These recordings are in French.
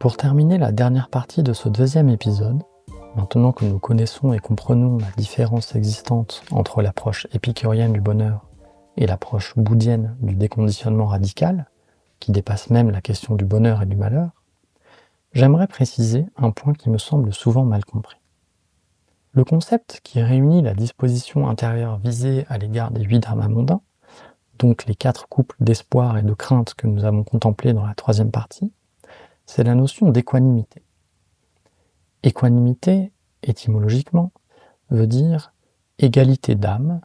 Pour terminer la dernière partie de ce deuxième épisode, maintenant que nous connaissons et comprenons la différence existante entre l'approche épicurienne du bonheur et l'approche bouddhienne du déconditionnement radical, qui dépasse même la question du bonheur et du malheur, j'aimerais préciser un point qui me semble souvent mal compris. Le concept qui réunit la disposition intérieure visée à l'égard des 8 dharmas mondains, donc les 4 couples d'espoir et de crainte que nous avons contemplés dans la troisième partie, c'est la notion d'équanimité. Équanimité, étymologiquement, veut dire égalité d'âme,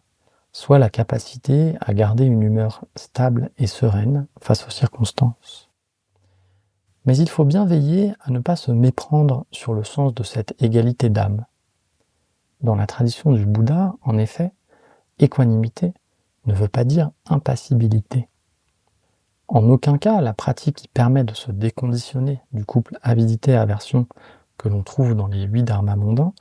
soit la capacité à garder une humeur stable et sereine face aux circonstances. Mais il faut bien veiller à ne pas se méprendre sur le sens de cette égalité d'âme. Dans la tradition du Bouddha, en effet, équanimité ne veut pas dire impassibilité. En aucun cas, la pratique qui permet de se déconditionner du couple avidité-aversion que l'on trouve dans les 8 dharmas mondains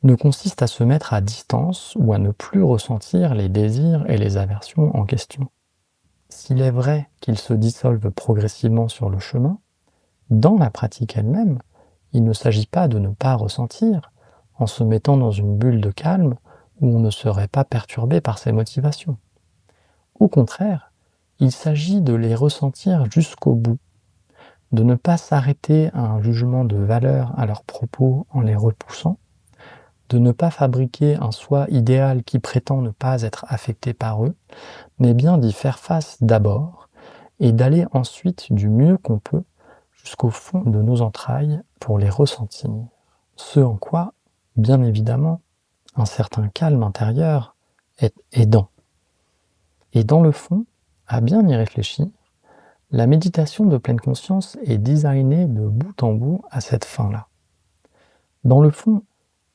ne consiste à se mettre à distance ou à ne plus ressentir les désirs et les aversions en question. S'il est vrai qu'ils se dissolvent progressivement sur le chemin, dans la pratique elle-même, il ne s'agit pas de ne pas ressentir en se mettant dans une bulle de calme où on ne serait pas perturbé par ses motivations. Au contraire, il s'agit de les ressentir jusqu'au bout, de ne pas s'arrêter à un jugement de valeur à leurs propos en les repoussant, de ne pas fabriquer un soi idéal qui prétend ne pas être affecté par eux, mais bien d'y faire face d'abord et d'aller ensuite du mieux qu'on peut jusqu'au fond de nos entrailles pour les ressentir. Ce en quoi, bien évidemment, un certain calme intérieur est aidant. Et dans le fond, à bien y réfléchir, la méditation de pleine conscience est designée de bout en bout à cette fin-là. Dans le fond,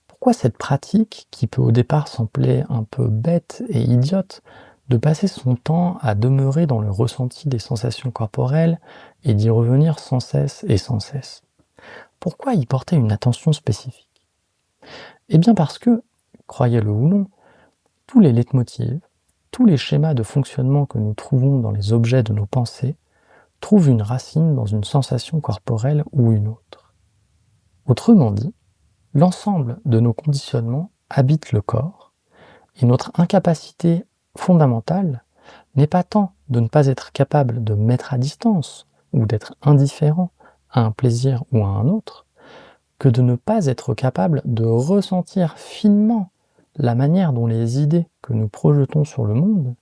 pourquoi cette pratique, qui peut au départ sembler un peu bête et idiote, de passer son temps à demeurer dans le ressenti des sensations corporelles et d'y revenir sans cesse et sans cesse? Pourquoi y porter une attention spécifique? Eh bien parce que, croyez-le ou non, tous les leitmotivs, tous les schémas de fonctionnement que nous trouvons dans les objets de nos pensées trouvent une racine dans une sensation corporelle ou une autre. Autrement dit, l'ensemble de nos conditionnements habite le corps, et notre incapacité fondamentale n'est pas tant de ne pas être capable de mettre à distance ou d'être indifférent à un plaisir ou à un autre, que de ne pas être capable de ressentir finement la manière dont les idées que nous projetons sur le monde,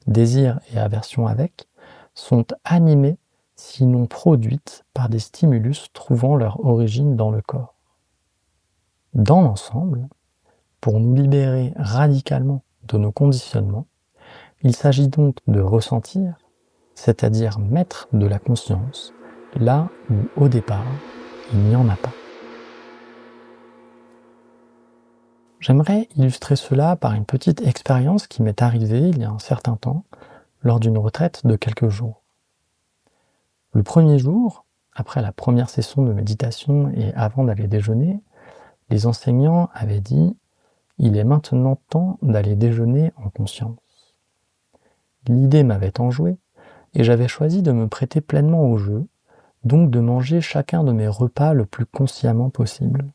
désir et aversion avec, sont animées, sinon produites par des stimulus trouvant leur origine dans le corps. Dans l'ensemble, pour nous libérer radicalement de nos conditionnements, il s'agit donc de ressentir, c'est-à-dire mettre de la conscience là où au départ il n'y en a pas. J'aimerais illustrer cela par une petite expérience qui m'est arrivée il y a un certain temps lors d'une retraite de quelques jours. Le premier jour, après la première session de méditation et avant d'aller déjeuner, les enseignants avaient dit « Il est maintenant temps d'aller déjeuner en conscience ». L'idée m'avait enjoué et j'avais choisi de me prêter pleinement au jeu, donc de manger chacun de mes repas le plus consciemment possible.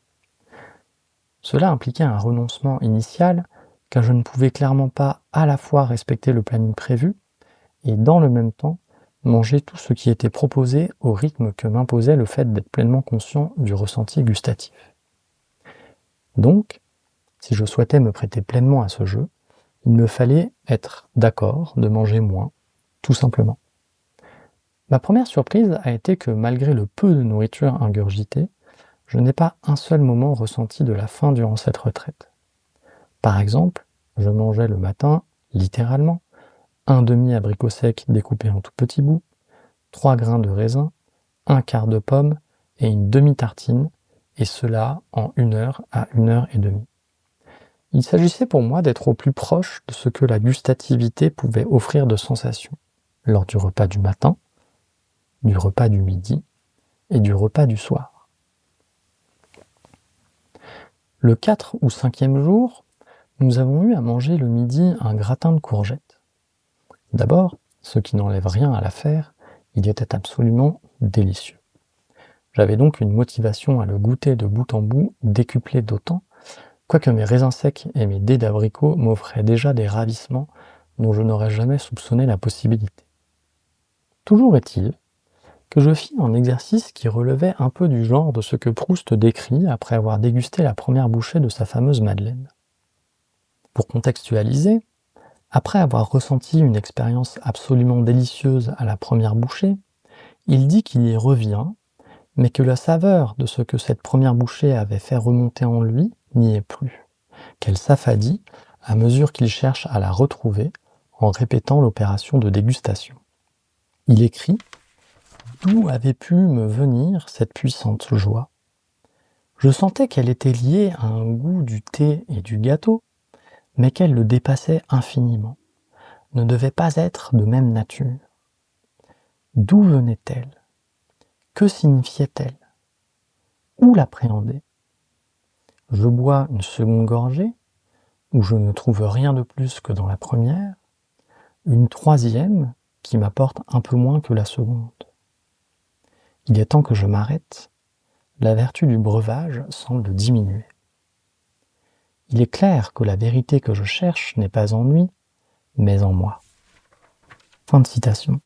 Cela impliquait un renoncement initial, car je ne pouvais clairement pas à la fois respecter le planning prévu et dans le même temps manger tout ce qui était proposé au rythme que m'imposait le fait d'être pleinement conscient du ressenti gustatif. Donc, si je souhaitais me prêter pleinement à ce jeu, il me fallait être d'accord de manger moins, tout simplement. Ma première surprise a été que malgré le peu de nourriture ingurgitée, je n'ai pas un seul moment ressenti de la faim durant cette retraite. Par exemple, je mangeais le matin, littéralement, un demi-abricot sec découpé en tout petits bouts, 3 grains de raisin, un quart de pomme et une demi-tartine, et cela en 1 heure à 1 heure et demie. Il s'agissait pour moi d'être au plus proche de ce que la gustativité pouvait offrir de sensations, lors du repas du matin, du repas du midi et du repas du soir. Le 4 ou 5e jour, nous avons eu à manger le midi un gratin de courgettes. D'abord, ce qui n'enlève rien à l'affaire, il était absolument délicieux. J'avais donc une motivation à le goûter de bout en bout décuplée d'autant, quoique mes raisins secs et mes dés d'abricots m'offraient déjà des ravissements dont je n'aurais jamais soupçonné la possibilité. Toujours est-il que je fis un exercice qui relevait un peu du genre de ce que Proust décrit après avoir dégusté la première bouchée de sa fameuse madeleine. Pour contextualiser, après avoir ressenti une expérience absolument délicieuse à la première bouchée, il dit qu'il y revient, mais que la saveur de ce que cette première bouchée avait fait remonter en lui n'y est plus, qu'elle s'affadit à mesure qu'il cherche à la retrouver en répétant l'opération de dégustation. Il écrit « D'où avait pu me venir cette puissante joie ? Je sentais qu'elle était liée à un goût du thé et du gâteau, mais qu'elle le dépassait infiniment, ne devait pas être de même nature. D'où venait-elle ? Que signifiait-elle ? Où l'appréhender ? Je bois une seconde gorgée, où je ne trouve rien de plus que dans la première, une troisième qui m'apporte un peu moins que la seconde. Il est temps que je m'arrête, la vertu du breuvage semble diminuer. Il est clair que la vérité que je cherche n'est pas en lui, mais en moi. » Fin de citation.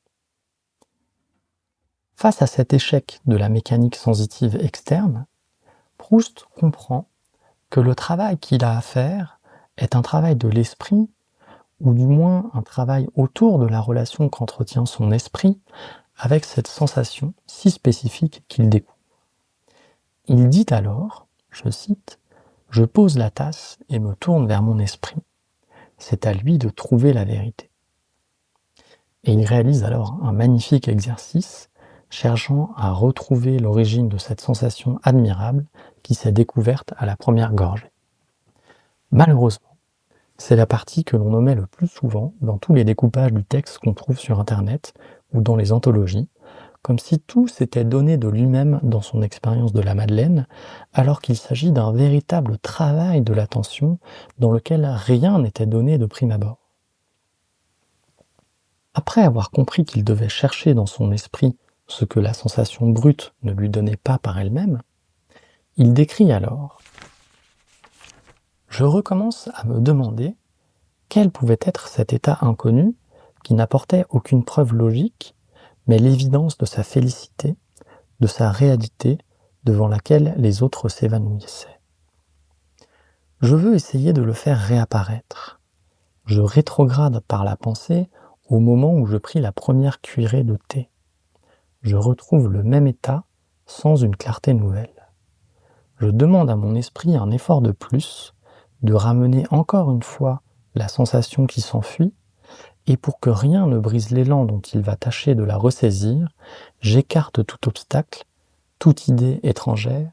Face à cet échec de la mécanique sensitive externe, Proust comprend que le travail qu'il a à faire est un travail de l'esprit, ou du moins un travail autour de la relation qu'entretient son esprit avec cette sensation si spécifique qu'il découvre. Il dit alors, je cite, « Je pose la tasse et me tourne vers mon esprit. C'est à lui de trouver la vérité. » Et il réalise alors un magnifique exercice cherchant à retrouver l'origine de cette sensation admirable qui s'est découverte à la première gorgée. Malheureusement, c'est la partie que l'on omet le plus souvent dans tous les découpages du texte qu'on trouve sur Internet ou dans les anthologies, comme si tout s'était donné de lui-même dans son expérience de la Madeleine, alors qu'il s'agit d'un véritable travail de l'attention dans lequel rien n'était donné de prime abord. Après avoir compris qu'il devait chercher dans son esprit ce que la sensation brute ne lui donnait pas par elle-même, il décrit alors « Je recommence à me demander quel pouvait être cet état inconnu qui n'apportait aucune preuve logique, mais l'évidence de sa félicité, de sa réalité devant laquelle les autres s'évanouissaient. Je veux essayer de le faire réapparaître. Je rétrograde par la pensée au moment où je pris la première cuillerée de thé. Je retrouve le même état sans une clarté nouvelle. Je demande à mon esprit un effort de plus, de ramener encore une fois la sensation qui s'enfuit, et pour que rien ne brise l'élan dont il va tâcher de la ressaisir, j'écarte tout obstacle, toute idée étrangère,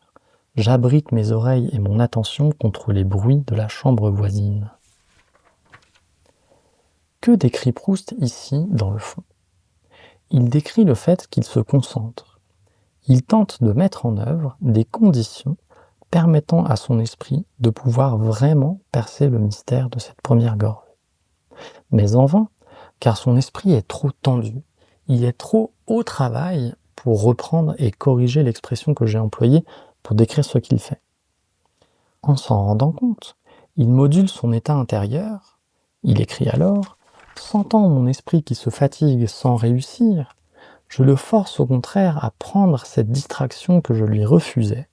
j'abrite mes oreilles et mon attention contre les bruits de la chambre voisine. » Que décrit Proust ici dans le fond ? Il décrit le fait qu'il se concentre. Il tente de mettre en œuvre des conditions permettant à son esprit de pouvoir vraiment percer le mystère de cette première gorgée. Mais en vain, car son esprit est trop tendu, il est trop au travail pour reprendre et corriger l'expression que j'ai employée pour décrire ce qu'il fait. En s'en rendant compte, il module son état intérieur, il écrit alors « Sentant mon esprit qui se fatigue sans réussir, je le force au contraire à prendre cette distraction que je lui refusais,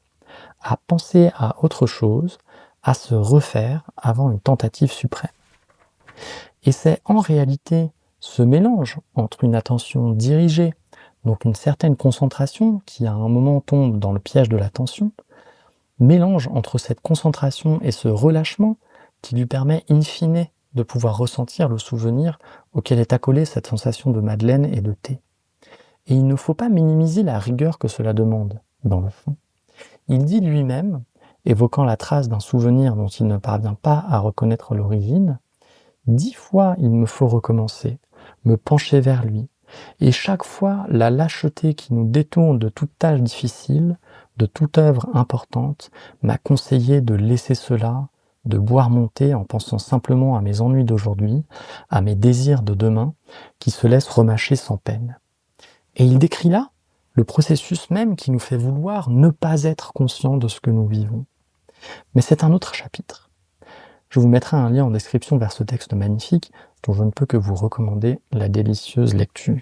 à penser à autre chose, à se refaire avant une tentative suprême. » Et c'est en réalité ce mélange entre une attention dirigée, donc une certaine concentration qui à un moment tombe dans le piège de l'attention, mélange entre cette concentration et ce relâchement qui lui permet in fine de pouvoir ressentir le souvenir auquel est accolée cette sensation de madeleine et de thé. Et il ne faut pas minimiser la rigueur que cela demande, dans le fond. Il dit lui-même, évoquant la trace d'un souvenir dont il ne parvient pas à reconnaître l'origine, « 10 fois il me faut recommencer, me pencher vers lui, et chaque fois la lâcheté qui nous détourne de toute tâche difficile, de toute œuvre importante, m'a conseillé de laisser cela, de boire mon thé en pensant simplement à mes ennuis d'aujourd'hui, à mes désirs de demain, qui se laissent remâcher sans peine. » Et il décrit là le processus même qui nous fait vouloir ne pas être conscient de ce que nous vivons. Mais c'est un autre chapitre. Je vous mettrai un lien en description vers ce texte magnifique dont je ne peux que vous recommander la délicieuse lecture.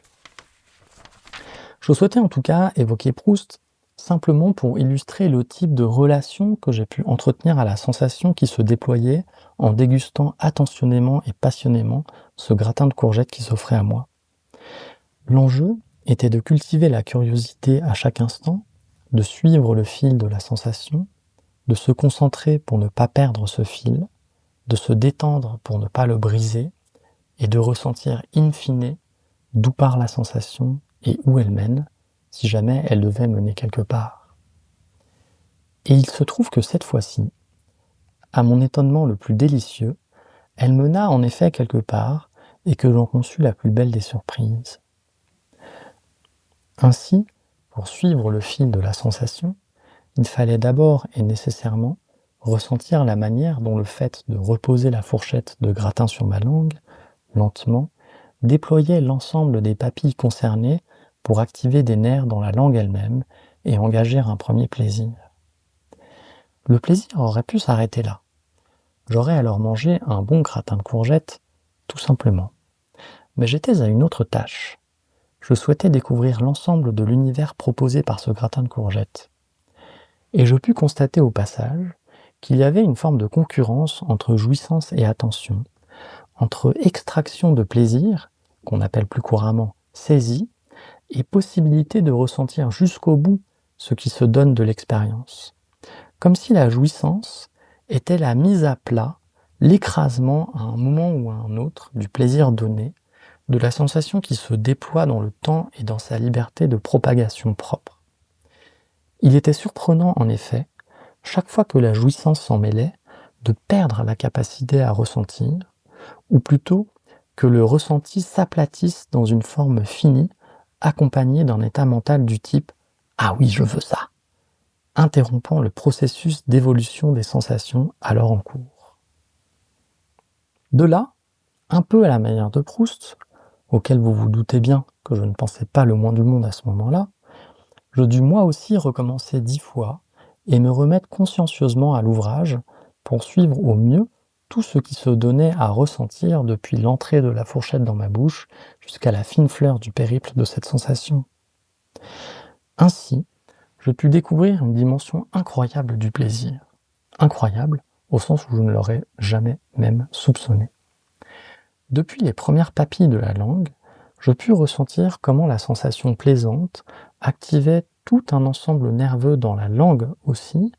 Je souhaitais en tout cas évoquer Proust simplement pour illustrer le type de relation que j'ai pu entretenir à la sensation qui se déployait en dégustant attentionnément et passionnément ce gratin de courgettes qui s'offrait à moi. L'enjeu était de cultiver la curiosité à chaque instant, de suivre le fil de la sensation, de se concentrer pour ne pas perdre ce fil, de se détendre pour ne pas le briser, et de ressentir in fine d'où part la sensation et où elle mène, si jamais elle devait mener quelque part. Et il se trouve que cette fois-ci, à mon étonnement le plus délicieux, elle mena en effet quelque part, et que j'en conçus la plus belle des surprises. Ainsi, pour suivre le fil de la sensation, il fallait d'abord et nécessairement ressentir la manière dont le fait de reposer la fourchette de gratin sur ma langue, lentement, déployait l'ensemble des papilles concernées pour activer des nerfs dans la langue elle-même et engager un premier plaisir. Le plaisir aurait pu s'arrêter là. J'aurais alors mangé un bon gratin de courgettes, tout simplement. Mais j'étais à une autre tâche. Je souhaitais découvrir l'ensemble de l'univers proposé par ce gratin de courgettes. Et je pus constater au passage qu'il y avait une forme de concurrence entre jouissance et attention, entre extraction de plaisir, qu'on appelle plus couramment saisie, et possibilité de ressentir jusqu'au bout ce qui se donne de l'expérience. Comme si la jouissance était la mise à plat, l'écrasement à un moment ou à un autre du plaisir donné, de la sensation qui se déploie dans le temps et dans sa liberté de propagation propre. Il était surprenant en effet, chaque fois que la jouissance s'en mêlait, de perdre la capacité à ressentir, ou plutôt que le ressenti s'aplatisse dans une forme finie, accompagnée d'un état mental du type « Ah oui, je veux ça », interrompant le processus d'évolution des sensations alors en cours. De là, un peu à la manière de Proust, auquel vous vous doutez bien que je ne pensais pas le moins du monde à ce moment-là, je dus moi aussi recommencer 10 fois et me remettre consciencieusement à l'ouvrage pour suivre au mieux tout ce qui se donnait à ressentir depuis l'entrée de la fourchette dans ma bouche jusqu'à la fine fleur du périple de cette sensation. Ainsi, je pus découvrir une dimension incroyable du plaisir. Incroyable, au sens où je ne l'aurais jamais même soupçonné. Depuis les premières papilles de la langue, je pus ressentir comment la sensation plaisante activait tout un ensemble nerveux dans la langue aussi,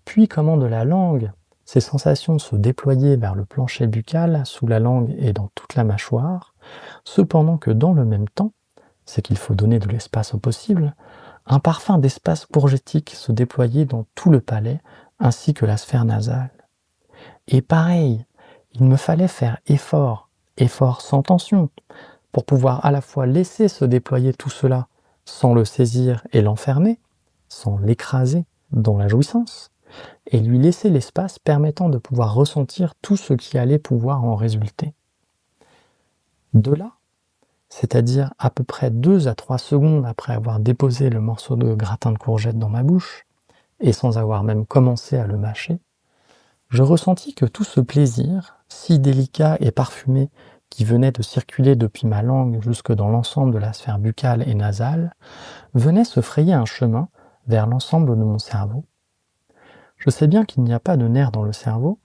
puis comment de la langue, ces sensations se déployaient vers le plancher buccal, sous la langue et dans toute la mâchoire, cependant que dans le même temps, c'est qu'il faut donner de l'espace au possible, un parfum d'espace courgettique se déployait dans tout le palais, ainsi que la sphère nasale. Et pareil, il me fallait faire effort sans tension, pour pouvoir à la fois laisser se déployer tout cela sans le saisir et l'enfermer, sans l'écraser dans la jouissance, et lui laisser l'espace permettant de pouvoir ressentir tout ce qui allait pouvoir en résulter. De là, c'est-à-dire à peu près 2 à 3 secondes après avoir déposé le morceau de gratin de courgette dans ma bouche, et sans avoir même commencé à le mâcher, je ressentis que tout ce plaisir, si délicat et parfumé, qui venait de circuler depuis ma langue jusque dans l'ensemble de la sphère buccale et nasale, venait se frayer un chemin vers l'ensemble de mon cerveau. Je sais bien qu'il n'y a pas de nerfs dans le cerveau,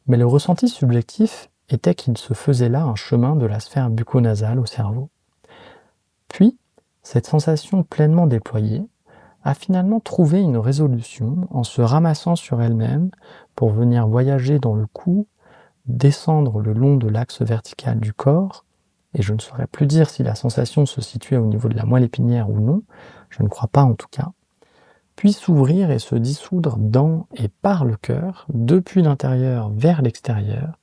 mais le ressenti subjectif était qu'il se faisait là un chemin de la sphère bucco-nasale au cerveau. Puis, cette sensation pleinement déployée a finalement trouvé une résolution en se ramassant sur elle-même pour venir voyager dans le cou, descendre le long de l'axe vertical du corps, et je ne saurais plus dire si la sensation se situait au niveau de la moelle épinière ou non, je ne crois pas en tout cas, puis s'ouvrir et se dissoudre dans et par le cœur, depuis l'intérieur vers l'extérieur,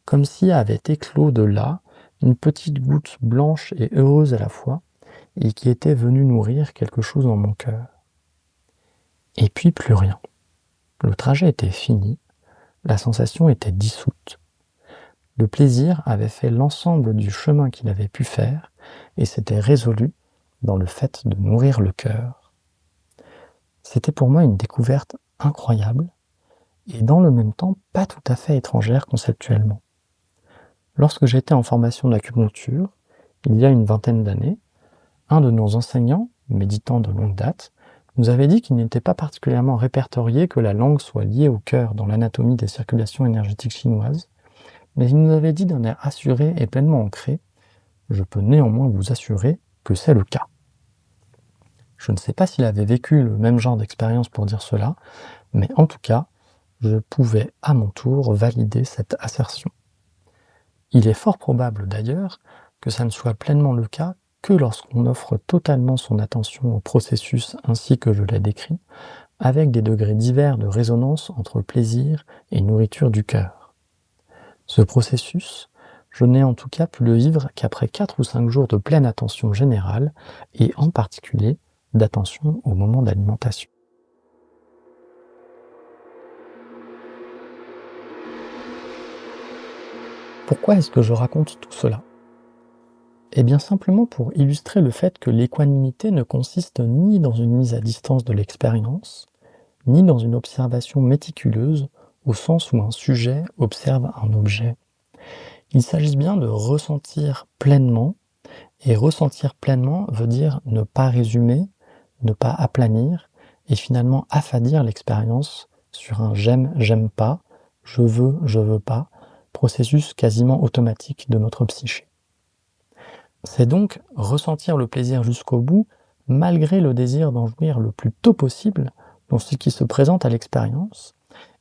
comme si avait éclos de là une petite goutte blanche et heureuse à la fois, et qui était venue nourrir quelque chose dans mon cœur. Et puis plus rien. Le trajet était fini, la sensation était dissoute. Le plaisir avait fait l'ensemble du chemin qu'il avait pu faire et s'était résolu dans le fait de nourrir le cœur. C'était pour moi une découverte incroyable et dans le même temps pas tout à fait étrangère conceptuellement. Lorsque j'étais en formation d'acupuncture, il y a une vingtaine d'années, un de nos enseignants, méditant de longue date, nous avait dit qu'il n'était pas particulièrement répertorié que la langue soit liée au cœur dans l'anatomie des circulations énergétiques chinoises, mais il nous avait dit d'un air assuré et pleinement ancré: je peux néanmoins vous assurer que c'est le cas. Je ne sais pas s'il avait vécu le même genre d'expérience pour dire cela, mais en tout cas, je pouvais à mon tour valider cette assertion. Il est fort probable d'ailleurs que ça ne soit pleinement le cas que lorsqu'on offre totalement son attention au processus ainsi que je l'ai décrit, avec des degrés divers de résonance entre plaisir et nourriture du cœur. Ce processus, je n'ai en tout cas pu le vivre qu'après 4 ou 5 jours de pleine attention générale, et en particulier d'attention au moment d'alimentation. Pourquoi est-ce que je raconte tout cela ? Eh bien simplement pour illustrer le fait que l'équanimité ne consiste ni dans une mise à distance de l'expérience, ni dans une observation méticuleuse au sens où un sujet observe un objet. Il s'agit bien de ressentir pleinement, et ressentir pleinement veut dire ne pas résumer, ne pas aplanir, et finalement affadir l'expérience sur un j'aime pas, je veux pas, processus quasiment automatique de notre psyché. C'est donc ressentir le plaisir jusqu'au bout, malgré le désir d'en jouir le plus tôt possible dans ce qui se présente à l'expérience,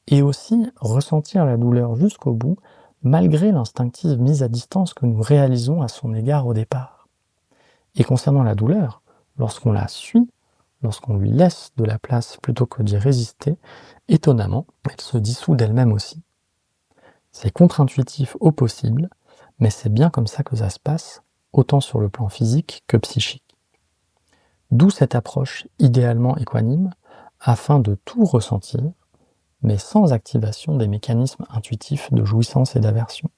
et aussi ressentir la douleur jusqu'au bout, malgré l'instinctive mise à distance que nous réalisons à son égard au départ. Et concernant la douleur, lorsqu'on la suit, lorsqu'on lui laisse de la place plutôt que d'y résister, étonnamment, elle se dissout d'elle-même aussi. C'est contre-intuitif au possible, mais c'est bien comme ça que ça se passe, autant sur le plan physique que psychique. D'où cette approche idéalement équanime, afin de tout ressentir, mais sans activation des mécanismes intuitifs de jouissance et d'aversion.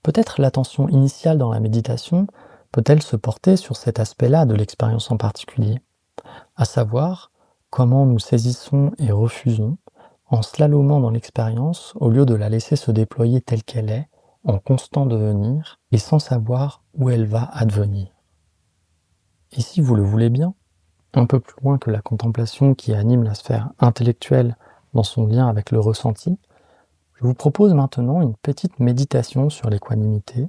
Peut-être l'attention initiale dans la méditation peut-elle se porter sur cet aspect-là de l'expérience en particulier, à savoir comment nous saisissons et refusons en slalomant dans l'expérience au lieu de la laisser se déployer telle qu'elle est, en constant devenir et sans savoir où elle va advenir. Et si vous le voulez bien, un peu plus loin que la contemplation qui anime la sphère intellectuelle dans son lien avec le ressenti, je vous propose maintenant une petite méditation sur l'équanimité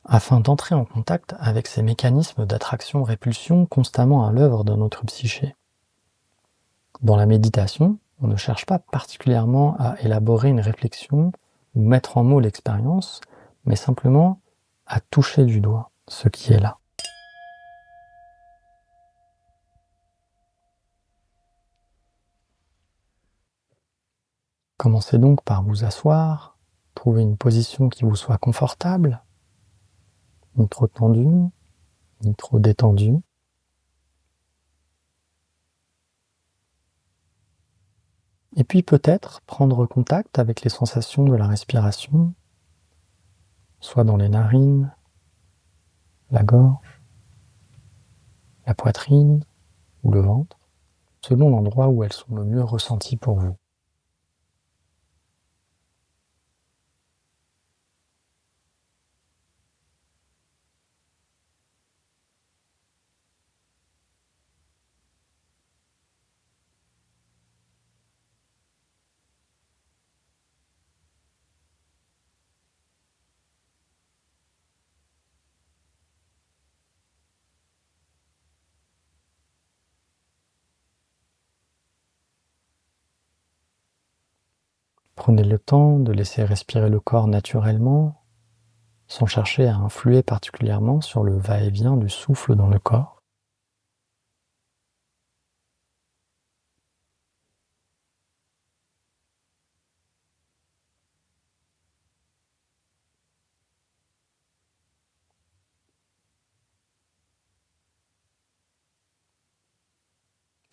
afin d'entrer en contact avec ces mécanismes d'attraction-répulsion constamment à l'œuvre dans notre psyché. Dans la méditation, on ne cherche pas particulièrement à élaborer une réflexion ou mettre en mots l'expérience, mais simplement à toucher du doigt ce qui est là. Commencez donc par vous asseoir, trouver une position qui vous soit confortable, ni trop tendue, ni trop détendue. Et puis peut-être prendre contact avec les sensations de la respiration, soit dans les narines, la gorge, la poitrine ou le ventre, selon l'endroit où elles sont le mieux ressenties pour vous. Prenez le temps de laisser respirer le corps naturellement, sans chercher à influer particulièrement sur le va-et-vient du souffle dans le corps.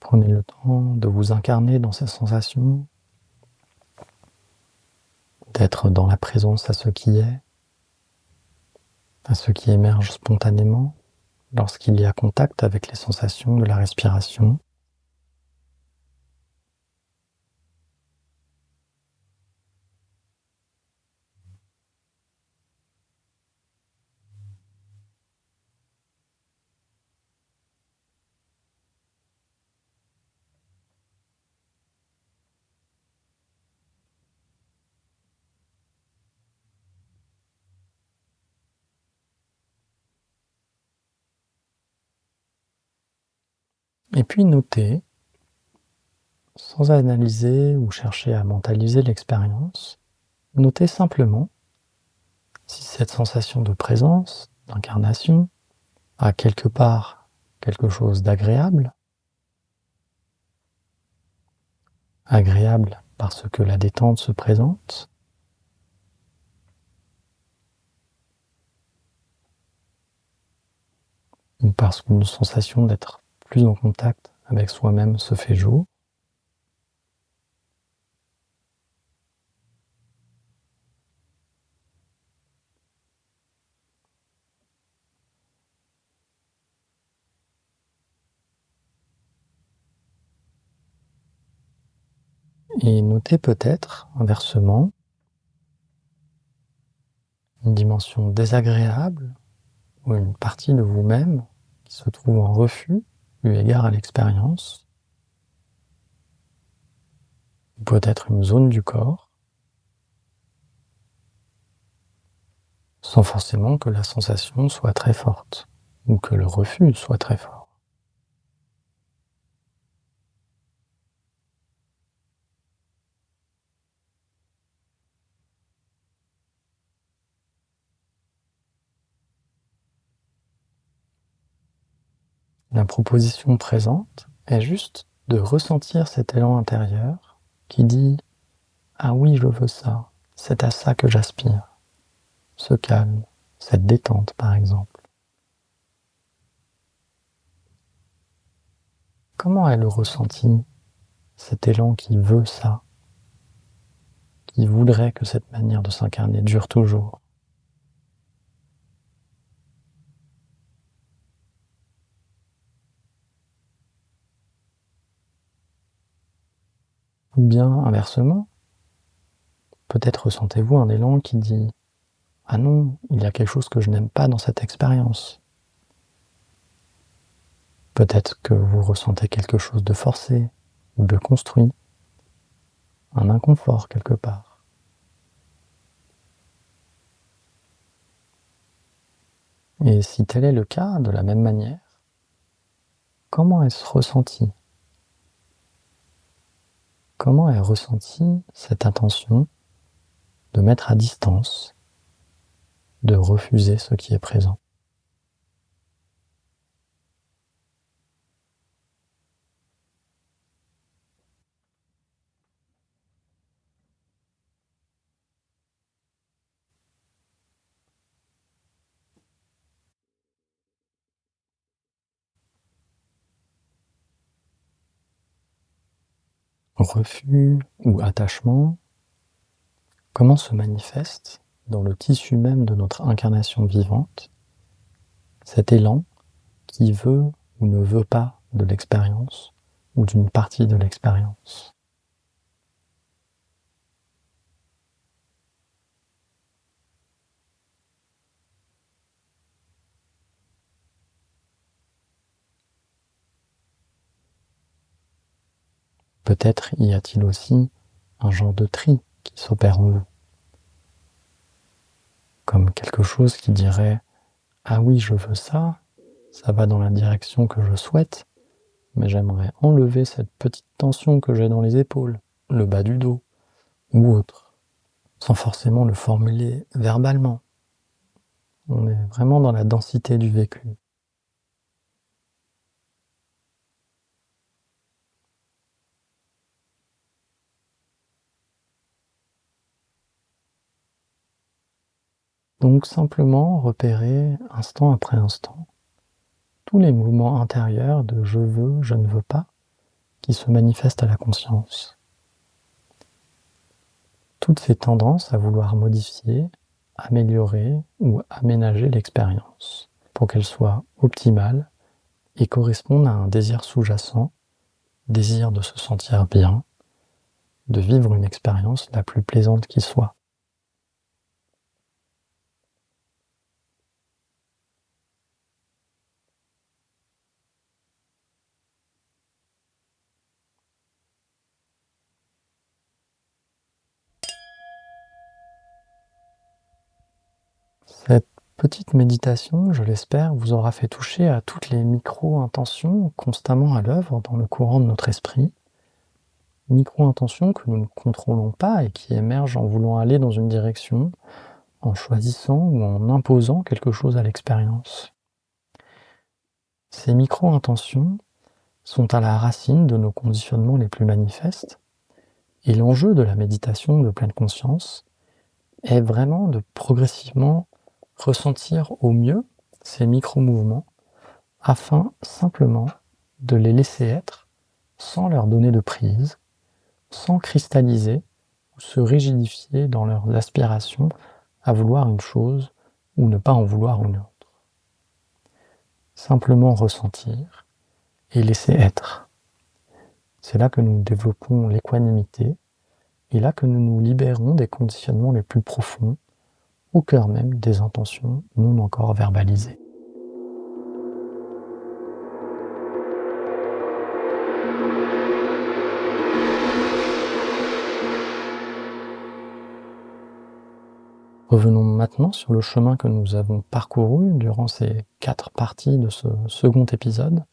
Prenez le temps de vous incarner dans ces sensations, d'être dans la présence à ce qui est, à ce qui émerge spontanément lorsqu'il y a contact avec les sensations de la respiration. Et puis noter, sans analyser ou chercher à mentaliser l'expérience, noter simplement si cette sensation de présence, d'incarnation, a quelque part quelque chose d'agréable, agréable parce que la détente se présente, ou parce qu'une sensation d'être plus en contact avec soi-même se fait jour. Et notez peut-être, inversement, une dimension désagréable ou une partie de vous-même qui se trouve en refus eu égard à l'expérience, ou peut-être une zone du corps, sans forcément que la sensation soit très forte, ou que le refus soit très fort. La proposition présente est juste de ressentir cet élan intérieur qui dit « Ah oui, je veux ça, c'est à ça que j'aspire », ce calme, cette détente par exemple. Comment est le ressenti, cet élan qui veut ça, qui voudrait que cette manière de s'incarner dure toujours? Ou bien, inversement, peut-être ressentez-vous un élan qui dit « Ah non, il y a quelque chose que je n'aime pas dans cette expérience ». Peut-être que vous ressentez quelque chose de forcé ou de construit, un inconfort quelque part. Et si tel est le cas, de la même manière, comment est-ce ressenti? Comment est ressentie cette intention de mettre à distance, de refuser ce qui est présent? Refus ou attachement, comment se manifeste dans le tissu même de notre incarnation vivante cet élan qui veut ou ne veut pas de l'expérience ou d'une partie de l'expérience? Peut-être y a-t-il aussi un genre de tri qui s'opère en vous, comme quelque chose qui dirait « Ah oui, je veux ça, ça va dans la direction que je souhaite, mais j'aimerais enlever cette petite tension que j'ai dans les épaules, le bas du dos, ou autre », sans forcément le formuler verbalement. On est vraiment dans la densité du vécu. Donc simplement repérer, instant après instant, tous les mouvements intérieurs de « je veux, je ne veux pas » qui se manifestent à la conscience. Toutes ces tendances à vouloir modifier, améliorer ou aménager l'expérience pour qu'elle soit optimale et corresponde à un désir sous-jacent, désir de se sentir bien, de vivre une expérience la plus plaisante qui soit. Cette petite méditation, je l'espère, vous aura fait toucher à toutes les micro-intentions constamment à l'œuvre dans le courant de notre esprit. Micro-intentions que nous ne contrôlons pas et qui émergent en voulant aller dans une direction, en choisissant ou en imposant quelque chose à l'expérience. Ces micro-intentions sont à la racine de nos conditionnements les plus manifestes, et l'enjeu de la méditation de pleine conscience est vraiment de progressivement ressentir au mieux ces micro-mouvements afin simplement de les laisser être sans leur donner de prise, sans cristalliser ou se rigidifier dans leurs aspirations à vouloir une chose ou ne pas en vouloir une autre. Simplement ressentir et laisser être. C'est là que nous développons l'équanimité et là que nous nous libérons des conditionnements les plus profonds au cœur même des intentions non encore verbalisées. Revenons maintenant sur le chemin que nous avons parcouru durant ces 4 parties de ce second épisode,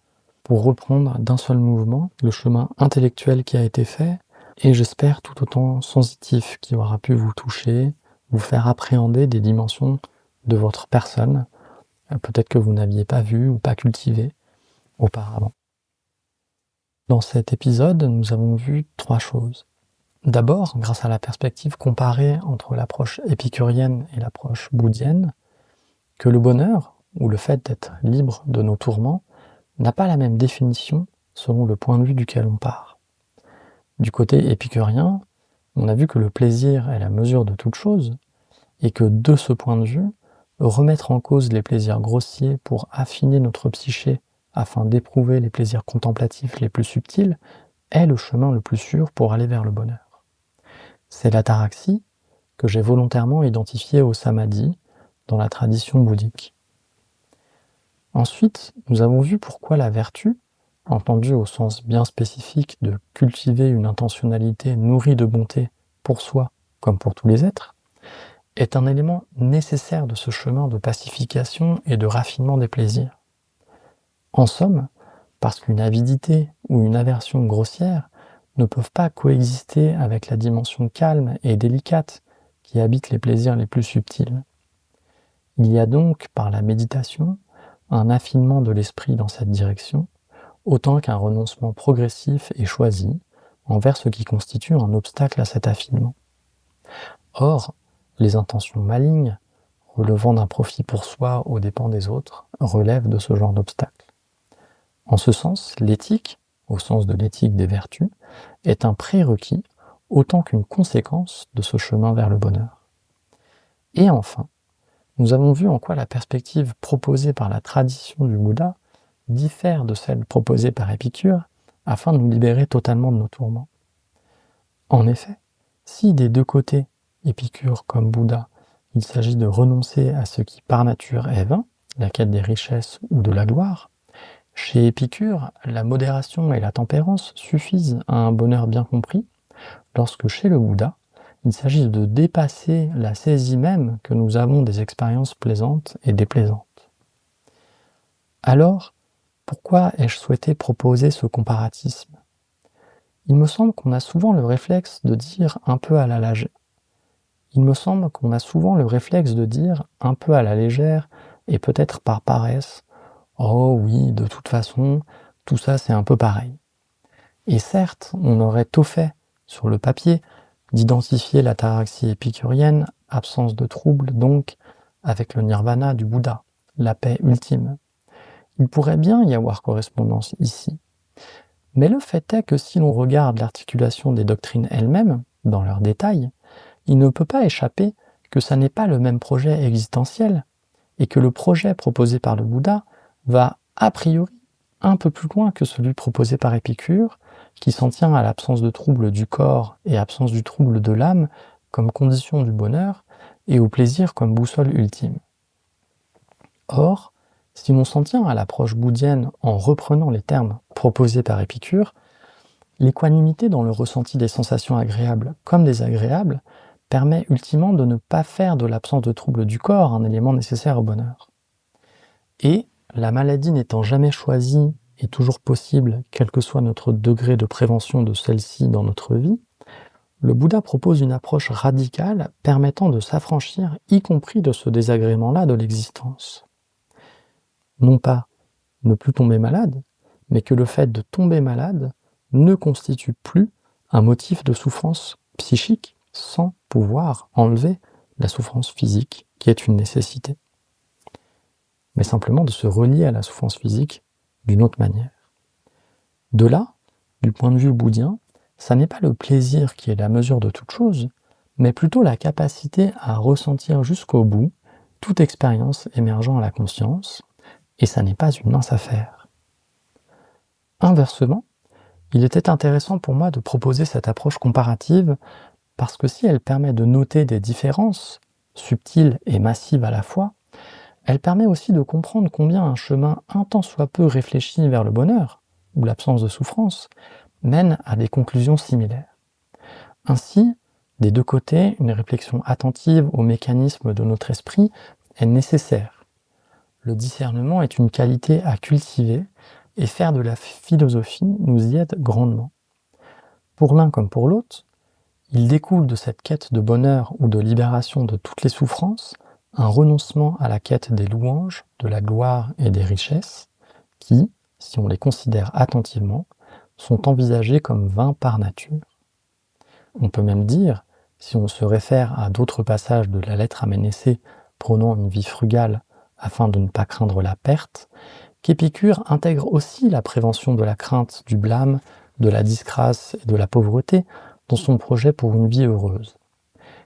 pour reprendre d'un seul mouvement le chemin intellectuel qui a été fait, et j'espère tout autant sensitif qui aura pu vous toucher, vous faire appréhender des dimensions de votre personne, peut-être que vous n'aviez pas vu ou pas cultivé auparavant. Dans cet épisode, nous avons vu 3 choses. D'abord, grâce à la perspective comparée entre l'approche épicurienne et l'approche bouddhienne, que le bonheur, ou le fait d'être libre de nos tourments, n'a pas la même définition selon le point de vue duquel on part. Du côté épicurien, on a vu que le plaisir est la mesure de toute chose, et que de ce point de vue, remettre en cause les plaisirs grossiers pour affiner notre psyché afin d'éprouver les plaisirs contemplatifs les plus subtils est le chemin le plus sûr pour aller vers le bonheur. C'est l'ataraxie que j'ai volontairement identifiée au samadhi dans la tradition bouddhique. Ensuite, nous avons vu pourquoi la vertu, entendue au sens bien spécifique de cultiver une intentionnalité nourrie de bonté pour soi comme pour tous les êtres, est un élément nécessaire de ce chemin de pacification et de raffinement des plaisirs. En somme, parce qu'une avidité ou une aversion grossière ne peuvent pas coexister avec la dimension calme et délicate qui habite les plaisirs les plus subtils. Il y a donc, par la méditation, un affinement de l'esprit dans cette direction, autant qu'un renoncement progressif et choisi envers ce qui constitue un obstacle à cet affinement. Or, les intentions malignes, relevant d'un profit pour soi aux dépens des autres, relèvent de ce genre d'obstacle. En ce sens, l'éthique, au sens de l'éthique des vertus, est un prérequis autant qu'une conséquence de ce chemin vers le bonheur. Et enfin, nous avons vu en quoi la perspective proposée par la tradition du Bouddha diffère de celle proposée par Épicure afin de nous libérer totalement de nos tourments. En effet, si des deux côtés, Épicure comme Bouddha, il s'agit de renoncer à ce qui par nature est vain, la quête des richesses ou de la gloire, chez Épicure, la modération et la tempérance suffisent à un bonheur bien compris, lorsque chez le Bouddha, il s'agit de dépasser la saisie même que nous avons des expériences plaisantes et déplaisantes. Alors, pourquoi ai-je souhaité proposer ce comparatisme ? Il me semble qu'on a souvent le réflexe de dire un peu à la légère. Et peut-être par paresse, oh oui, de toute façon, tout ça c'est un peu pareil. Et certes, on aurait tôt fait, sur le papier, d'identifier l'ataraxie épicurienne, absence de trouble donc, avec le nirvana du Bouddha, la paix ultime. Il pourrait bien y avoir correspondance ici. Mais le fait est que si l'on regarde l'articulation des doctrines elles-mêmes, dans leurs détails, il ne peut pas échapper que ça n'est pas le même projet existentiel, et que le projet proposé par le Bouddha va a priori un peu plus loin que celui proposé par Épicure, qui s'en tient à l'absence de trouble du corps et absence du trouble de l'âme comme condition du bonheur, et au plaisir comme boussole ultime. Or, si l'on s'en tient à l'approche bouddhienne en reprenant les termes proposés par Épicure, l'équanimité dans le ressenti des sensations agréables comme désagréables permet ultimement de ne pas faire de l'absence de troubles du corps un élément nécessaire au bonheur. Et, la maladie n'étant jamais choisie et toujours possible, quel que soit notre degré de prévention de celle-ci dans notre vie, le Bouddha propose une approche radicale permettant de s'affranchir, y compris de ce désagrément-là de l'existence. Non pas ne plus tomber malade, mais que le fait de tomber malade ne constitue plus un motif de souffrance psychique sans pouvoir enlever la souffrance physique qui est une nécessité. Mais simplement de se relier à la souffrance physique d'une autre manière. De là, du point de vue bouddhien, ça n'est pas le plaisir qui est la mesure de toute chose, mais plutôt la capacité à ressentir jusqu'au bout toute expérience émergeant à la conscience, et ça n'est pas une mince affaire. Inversement, il était intéressant pour moi de proposer cette approche comparative parce que si elle permet de noter des différences, subtiles et massives à la fois, elle permet aussi de comprendre combien un chemin un tant soit peu réfléchi vers le bonheur, ou l'absence de souffrance, mène à des conclusions similaires. Ainsi, des deux côtés, une réflexion attentive aux mécanismes de notre esprit est nécessaire. Le discernement est une qualité à cultiver et faire de la philosophie nous y aide grandement. Pour l'un comme pour l'autre, il découle de cette quête de bonheur ou de libération de toutes les souffrances un renoncement à la quête des louanges, de la gloire et des richesses qui, si on les considère attentivement, sont envisagés comme vains par nature. On peut même dire, si on se réfère à d'autres passages de la lettre à Ménécée prônant une vie frugale afin de ne pas craindre la perte, qu'Épicure intègre aussi la prévention de la crainte du blâme, de la disgrâce et de la pauvreté dans son projet pour une vie heureuse.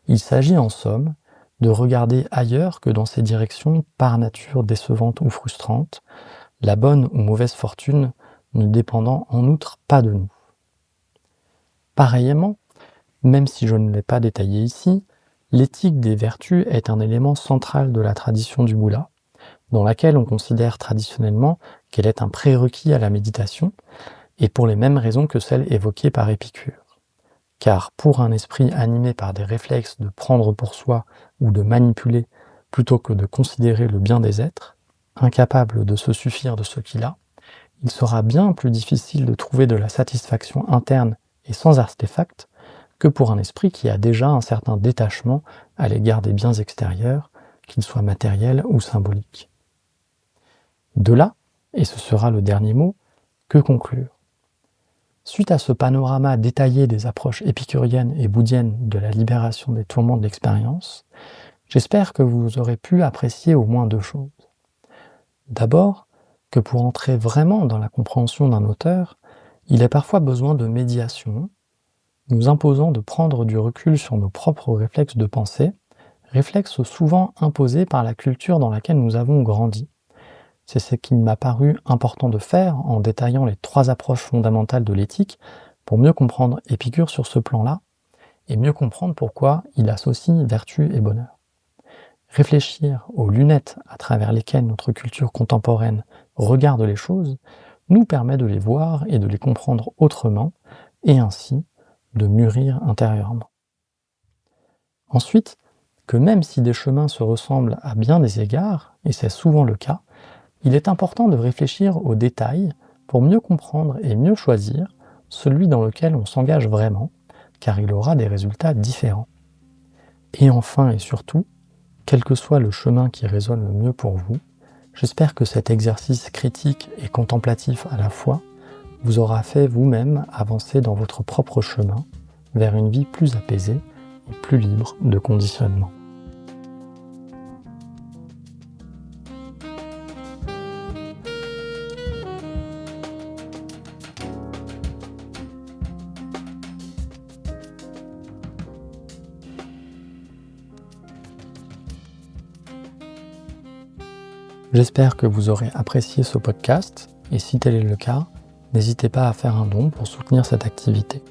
Il s'agit en somme de regarder ailleurs que dans ces directions par nature décevantes ou frustrantes, la bonne ou mauvaise fortune ne dépendant en outre pas de nous. Pareillement, même si je ne l'ai pas détaillé ici, l'éthique des vertus est un élément central de la tradition du Bouddha, dans laquelle on considère traditionnellement qu'elle est un prérequis à la méditation, et pour les mêmes raisons que celles évoquées par Épicure. Car pour un esprit animé par des réflexes de prendre pour soi ou de manipuler plutôt que de considérer le bien des êtres, incapable de se suffire de ce qu'il a, il sera bien plus difficile de trouver de la satisfaction interne et sans artefact que pour un esprit qui a déjà un certain détachement à l'égard des biens extérieurs, qu'ils soient matériels ou symboliques. De là, et ce sera le dernier mot, que conclure ? Suite à ce panorama détaillé des approches épicuriennes et bouddhiennes de la libération des tourments de l'expérience, j'espère que vous aurez pu apprécier au moins deux choses. D'abord, que pour entrer vraiment dans la compréhension d'un auteur, il est parfois besoin de médiation, nous imposant de prendre du recul sur nos propres réflexes de pensée, réflexes souvent imposés par la culture dans laquelle nous avons grandi. C'est ce qu'il m'a paru important de faire en détaillant les 3 approches fondamentales de l'éthique pour mieux comprendre Épicure sur ce plan-là et mieux comprendre pourquoi il associe vertu et bonheur. Réfléchir aux lunettes à travers lesquelles notre culture contemporaine regarde les choses nous permet de les voir et de les comprendre autrement et ainsi de mûrir intérieurement. Ensuite, que même si des chemins se ressemblent à bien des égards, et c'est souvent le cas, il est important de réfléchir aux détails pour mieux comprendre et mieux choisir celui dans lequel on s'engage vraiment, car il aura des résultats différents. Et enfin et surtout, quel que soit le chemin qui résonne le mieux pour vous, j'espère que cet exercice critique et contemplatif à la fois vous aura fait vous-même avancer dans votre propre chemin vers une vie plus apaisée et plus libre de conditionnement. J'espère que vous aurez apprécié ce podcast et si tel est le cas, n'hésitez pas à faire un don pour soutenir cette activité.